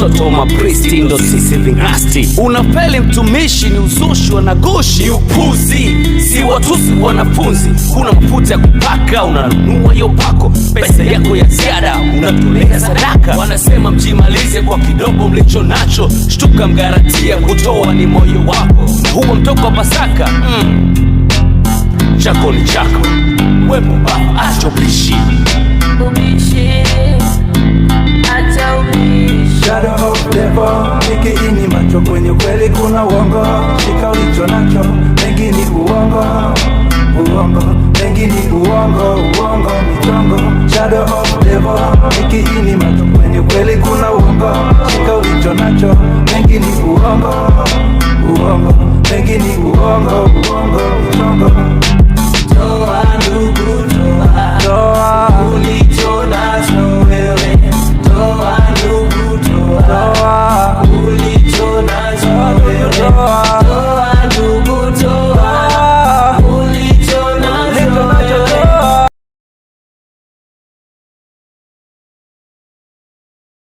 watoto mapristi ndo sisi vingasti. Unafeli mtumishi ni uzushi wanagushi, ni upuzi, si watusi wanafunzi. Kuna mafuta ya kupaka unanunua yopako, pesa yako ya ziada unatolea sadaka. Wanasema mjimalize kwa kidogo mlicho nacho, shtuka mgaratia kutoa ni moyo wako. Huo mtoko wa Pasaka chako ni chako, wepo baba acha ubishi. Shadow of devil, nikiini macho kwenye kweli kuna uongo. Shika ulicho nacho, mengi ni uongo, uongo, mengi ni uongo, uongo, mitongo. Shadow of devil, nikiini macho kwenye kweli kuna uongo.